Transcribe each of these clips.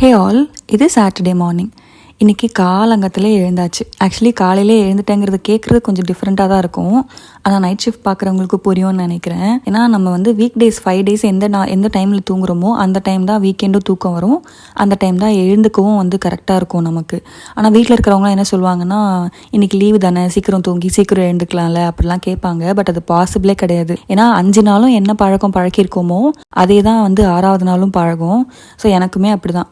Hey all, இது Saturday morning. இன்றைக்கி காலங்கத்தில் எழுந்தாச்சு. Actually காலையிலே எழுந்துட்டேங்கிறது கேட்குறது கொஞ்சம் டிஃப்ரெண்ட்டாக தான் இருக்கும். ஆனால் நைட் ஷிஃப்ட் பார்க்குறவங்களுக்கு புரியும்னு நினைக்கிறேன். ஏன்னா நம்ம வந்து வீக் டேஸ் 5 டேஸ் எந்த டைமில் தூங்குறோமோ அந்த டைம் தான் வீக்கெண்டும் தூக்கம் வரும். அந்த டைம் தான் எழுந்துக்கவும் வந்து கரெக்டாக இருக்கும் நமக்கு. ஆனால் வீட்டில் இருக்கிறவங்களாம் என்ன சொல்லுவாங்கன்னா, இன்றைக்கி லீவு தானே, சீக்கிரம் தூங்கி சீக்கிரம் எழுந்துக்கலாம்ல அப்படிலாம் கேட்பாங்க. பட் அது பாசிபிளே கிடையாது. ஏன்னா 5 நாளும் என்ன பழக்கியிருக்கோமோ அதே தான் வந்து 6வது நாளும் பழகும். ஸோ எனக்குமே அப்படி தான்.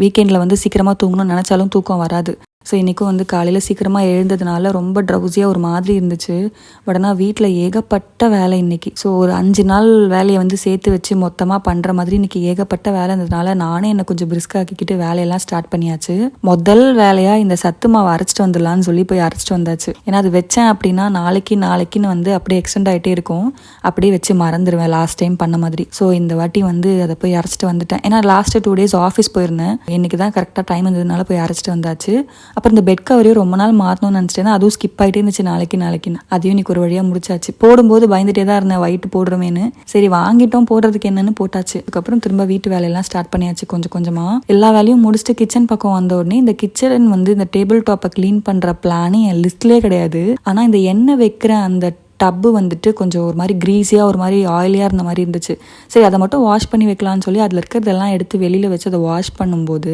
வீக்கெண்டில் வந்து சீக்கிரமாக தூங்கணும்னு நினச்சாலும் தூக்கம் வராது. ஸோ இன்றைக்கும் வந்து காலையில் சீக்கிரமாக எழுந்ததுனால ரொம்ப ட்ரௌசியாக ஒரு மாதிரி இருந்துச்சு. பட் ஆனால் வீட்டில் ஏகப்பட்ட வேலை இன்றைக்கி. ஸோ ஒரு 5 நாள் வேலையை வந்து சேர்த்து வச்சு மொத்தமாக பண்ணுற மாதிரி இன்றைக்கி ஏகப்பட்ட வேலை இருந்ததுனால நானே என்னை கொஞ்சம் பிரிஸ்காக்கிக்கிட்டு வேலையெல்லாம் ஸ்டார்ட் பண்ணியாச்சு. முதல் வேலையாக இந்த சத்து மாவு அரைச்சிட்டு வந்துடலான்னு சொல்லி போய் அரைச்சிட்டு வந்தாச்சு. ஏன்னா அது வச்சேன் அப்படின்னா நாளைக்குன்னு வந்து அப்படியே எக்ஸ்டெண்ட் ஆகிட்டே இருக்கும். அப்படியே வச்சு மறந்துடுவேன் லாஸ்ட் டைம் பண்ண மாதிரி. ஸோ இந்த வாட்டி வந்து அதை போய் அரைச்சிட்டு வந்துட்டேன். ஏன்னா லாஸ்ட்டு 2 டேஸ் ஆஃபீஸ் போயிருந்தேன். இன்றைக்கி தான் கரெக்டாக டைம் இருந்ததுனால போய் அரைச்சிட்டு வந்தாச்சு. அப்புறம் இந்த பெட் கவரையும் ரொம்ப நாள் மாற்றணும்னு நினச்சிட்டேன். அதுவும் ஸ்கிப் ஆகிட்டே இருந்துச்சு நாளைக்குன்னு. அதையும் இன்னைக்கு ஒரு வழியாக முடிச்சாச்சு. போடும்போது பயந்துட்டே தான் இருந்தேன் ஒயிட் போடுறமேனு. சரி வாங்கிட்டோம், போடுறதுக்கு என்னன்னு போட்டாச்சு. அதுக்கப்புறம் திரும்ப வீட்டு வேலையெல்லாம் ஸ்டார்ட் பண்ணியாச்சு. கொஞ்சமாக எல்லா வேலையும் முடிச்சுட்டு கிச்சன் பக்கம் வந்த உடனே இந்த கிச்சன் வந்து இந்த டேபிள் டாப்பை க்ளீன் பண்ணுற பிளான் என் லிஸ்ட்லேயே கிடையாது. ஆனால் இந்த எண்ணெய் வைக்கிற அந்த டப்பு வந்துட்டு கொஞ்சம் ஒரு மாதிரி க்ரீஸியாக ஒரு மாதிரி ஆயிலியாக இருந்த மாதிரி இருந்துச்சு. சரி அதை மட்டும் வாஷ் பண்ணி வைக்கலான்னு சொல்லி அதில் இருக்கிறதெல்லாம் எடுத்து வெளியில் வச்சு அதை வாஷ் பண்ணும்போது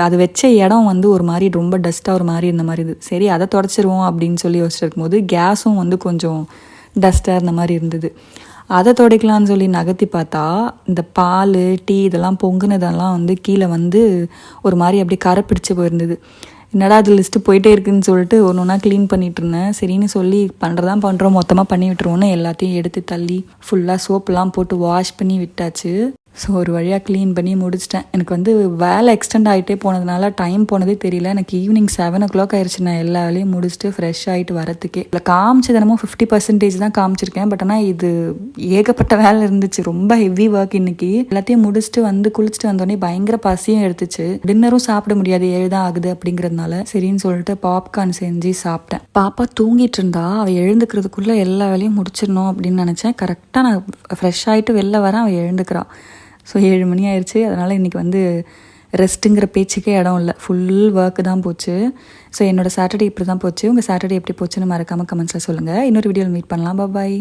அது வச்ச இடம் வந்து ஒரு மாதிரி ரொம்ப டஸ்ட்டாக ஒரு மாதிரி இருந்த மாதிரி இருந்தது. சரி அதை தொடச்சிருவோம் அப்படின்னு சொல்லி வச்சுட்டு இருக்கும்போது கேஸும் வந்து கொஞ்சம் டஸ்ட்டாக இருந்த மாதிரி இருந்தது. அதை துடைக்கலான்னு சொல்லி நகர்த்தி பார்த்தா இந்த பால் டீ இதெல்லாம் பொங்குனதெல்லாம் வந்து கீழே வந்து ஒரு மாதிரி அப்படியே கரை பிடிச்சி போயிருந்தது. என்னடா அது லிஸ்ட்டு போயிட்டே இருக்குதுன்னு சொல்லிட்டு ஒன்று ஒன்றா க்ளீன் பண்ணிகிட்டு இருந்தேன். சரின்னு சொல்லி பண்ணுறோம் மொத்தமாக பண்ணி விட்டுருவோன்னு எல்லாத்தையும் எடுத்து தள்ளி ஃபுல்லாக சோப்பெல்லாம் போட்டு வாஷ் பண்ணி விட்டாச்சு. ஸோ ஒரு வழியாக க்ளீன் பண்ணி முடிச்சிட்டேன். எனக்கு வந்து வேலை எக்ஸ்டெண்ட் ஆகிட்டே போனதுனால டைம் போனதே தெரியல. எனக்கு ஈவினிங் 7 o'clock ஆயிடுச்சு. நான் எல்லா வேலையும் முடிச்சுட்டு ஃப்ரெஷ் ஆகிட்டு வரத்துக்கே. இல்லை காமிச்சது என்னமோ 50% தான் காமிச்சிருக்கேன். பட் ஆனால் இது ஏகப்பட்ட வேலை இருந்துச்சு. ரொம்ப ஹெவி ஒர்க் இன்னைக்கு. எல்லாத்தையும் முடிச்சுட்டு வந்து குளிச்சுட்டு வந்தோடனே பயங்கர பசியும் எடுத்துச்சு. டின்னரும் சாப்பிட முடியாது, 7 தான் ஆகுது அப்படிங்கிறதுனால சரின்னு சொல்லிட்டு பாப்கார்ன் செஞ்சு சாப்பிட்டேன். பாப்பா தூங்கிட்டு இருந்தா. அவள் எழுந்துக்கிறதுக்குள்ளே எல்லா வேலையும் முடிச்சிடணும் அப்படின்னு நினச்சேன். கரெக்டாக நான் ஃப்ரெஷ் ஆகிட்டு வெளில வரேன், அவள் எழுந்துக்கிறாள். ஸோ 7 மணி ஆயிடுச்சு. அதனால் இன்றைக்கி வந்து ரெஸ்ட்டுங்கிற பேச்சுக்கே இடம் இல்லை. ஃபுல் ஒர்க்கு தான் போச்சு. ஸோ என்னோடய சாட்டர்டே இப்படி தான் போச்சு. உங்கள் சாட்டர்டே எப்படி போச்சுன்னு மறக்காமல் கமெண்ட்ஸில் சொல்லுங்கள். இன்னொரு வீடியோவில் மீட் பண்ணலாம். பாய்.